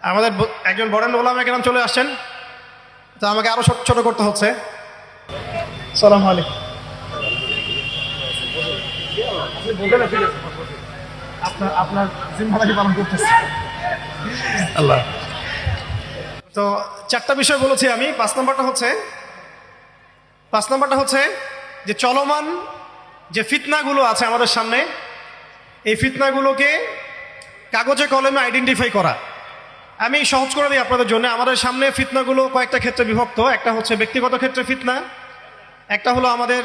আমাদের একজন বরেণ্য ওলামা কেরাম চলে আসছেন, তো আমাকে আরো ছোট করতে হচ্ছে। সালাম আলাইকুম। আপনার জিম্মাদারি পালন করতেছে আল্লাহ। তো চারটা বিষয় বলেছি আমি। পাঁচ নম্বরটা হচ্ছে যে চলমান যে ফিতনাগুলো আছে আমাদের সামনে, এই ফিতনাগুলোকে কাগজে কলমে আইডেন্টিফাই করা। আমি সহজ করে দিই আপনাদের জন্য। আমাদের সামনে ফিতনাগুলো কয়েকটা ক্ষেত্রে বিভক্ত। একটা হচ্ছে ব্যক্তিগত ক্ষেত্রে ফিতনা, একটা হলো আমাদের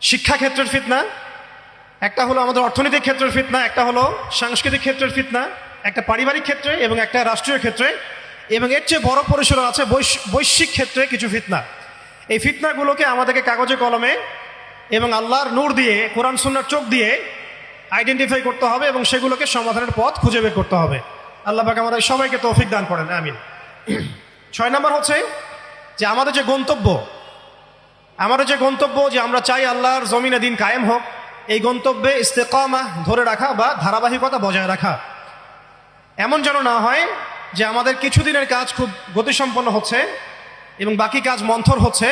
শিক্ষা ক্ষেত্রের ফিতনা, একটা হলো আমাদের অর্থনৈতিক ক্ষেত্রের ফিতনা, একটা হলো সাংস্কৃতিক ক্ষেত্রের ফিতনা, একটা পারিবারিক ক্ষেত্রে এবং একটা রাষ্ট্রীয় ক্ষেত্রে, এবং এর চেয়ে বড় পরিসরে আছে বৈশ্বিক ক্ষেত্রে কিছু ফিতনা। এই ফিতনাগুলোকে আমাদেরকে কাগজে কলমে এবং আল্লাহর নূর দিয়ে, কোরআন সুন্নাহর চোখ দিয়ে আইডেন্টিফাই করতে হবে এবং সেগুলোকে সমাধানের পথ খুঁজে বের করতে হবে। আল্লাহ পাক আমাদের সবাইকে তৌফিক দান করেন, আমিন। 6 নম্বর হচ্ছে যে আমাদের যে গন্তব্য যে আমরা চাই আল্লাহর জমিনে দিন কায়েম হোক, এই গন্তব্যে ইস্তেকামা ধরে রাখা বা ধারাবাহিকতা বজায় রাখা। এমন যেন না হয় যে আমাদের কিছু দিনের কাজ খুব গতিসম্পন্ন হচ্ছে এবং বাকি কাজ মন্থর হচ্ছে,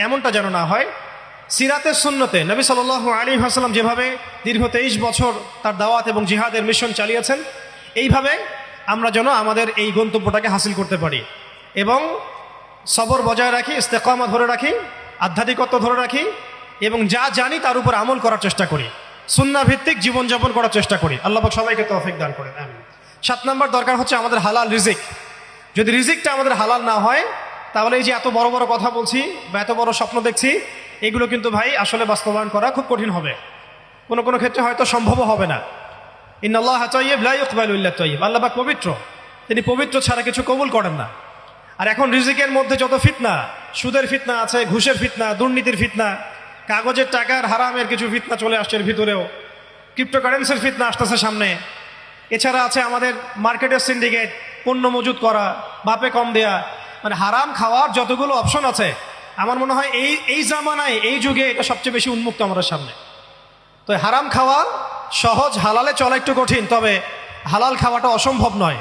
এমনটা যেন না হয়। সিরাতের সুন্নতে নবী সাল্লাল্লাহু আলাইহি ওয়াসাল্লাম যেভাবে দীর্ঘ 23 বছর তার দাওয়াত এবং জিহাদের মিশন চালিয়েছেন, এইভাবে আমরা যেন আমাদের এই গন্তব্যটাকে হাসিল করতে পারি এবং সবর বজায় রাখি, ইস্তেকামা ধরে রাখি, আধ্যাত্মিকত্ব ধরে রাখি এবং যা জানি তার উপর আমল করার চেষ্টা করি, সুন্নাহ ভিত্তিক জীবনযাপন করার চেষ্টা করি। আল্লাহ পাক সবাইকে তৌফিক দান করেন, আমিন। 7 নম্বর দরকার হচ্ছে আমাদের হালাল রিজিক। যদি রিজিকটা আমাদের হালাল না হয়, তাহলে এই যে এত বড় বড় কথা বলছি বা এত বড় স্বপ্ন দেখছি, এগুলো কিন্তু ভাই আসলে বাস্তবায়ন করা খুব কঠিন হবে। কোনো কোনো ক্ষেত্রে হয়তো সম্ভবও হবে না। ইন্নাল্লাহা তাইয়্যিব লা ইয়াকবালু ইল্লা তাইয়্যিব। আল্লাহ পাক পবিত্র, তিনি পবিত্র ছাড়া কিছু কবুল করেন না। আর এখন রিজিকের মধ্যে যত ফিতনা, সুদের ফিতনা আছে, ঘুষের ফিতনা, দুর্নীতির ফিতনা, কাগজের টাকার হারামের কিছু ফিতনা চলে আসছে এর ভিতরেও, ক্রিপ্টোকারেন্সির ফিতনা আসতেছে সামনে। এছাড়া আছে আমাদের মার্কেটের সিন্ডিকেট, পণ্য মজুত করা, বাপে কম দেয়া, মানে হারাম খাওয়ার যতগুলো অপশন আছে, আমার মনে হয় এই জামানায়, এই যুগে এটা সবচেয়ে বেশি উন্মুক্ত আমাদের সামনে। তো হারাম খাওয়া সহজ, হালালে চলা একটু কঠিন, তবে হালাল খাওয়াটা অসম্ভব নয়।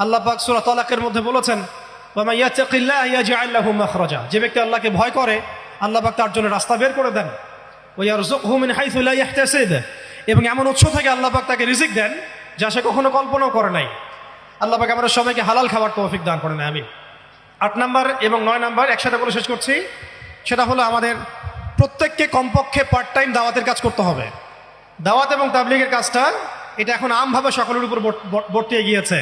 আল্লাহ পাক সূরা তালাকের মধ্যে বলেছেন, ওয়া মান ইয়াত্তাকিল্লাহ ইয়াজআল লাহু মাখরাজা। যে ব্যক্তি আল্লাহকে ভয় করে, আল্লাহ পাক তার জন্য রাস্তা বের করে দেন। ওয়া ইয়ারযুকহু মিন হাইথু লা ইয়াহতাসিব। এবং এমন উৎস থেকে আল্লাহ পাক তাকে রিজিক দেন যা সে কখনো কল্পনাও করে নাই। আল্লাহ পাক আমাদের সবাইকে হালাল খাবার তৌফিক দান করেন, আমিন। 8 নম্বর এবং 9 নম্বর একসাথে বলে শেষ করছি। সেটা হলো আমাদের প্রত্যেককে কমপক্ষে পার্ট টাইম দাওয়াতের কাজ করতে হবে। দাওয়াত এবং তাবলীগের কাজটা এটা এখন আমভাবে সকলের উপর বর্তিয়ে গিয়েছে।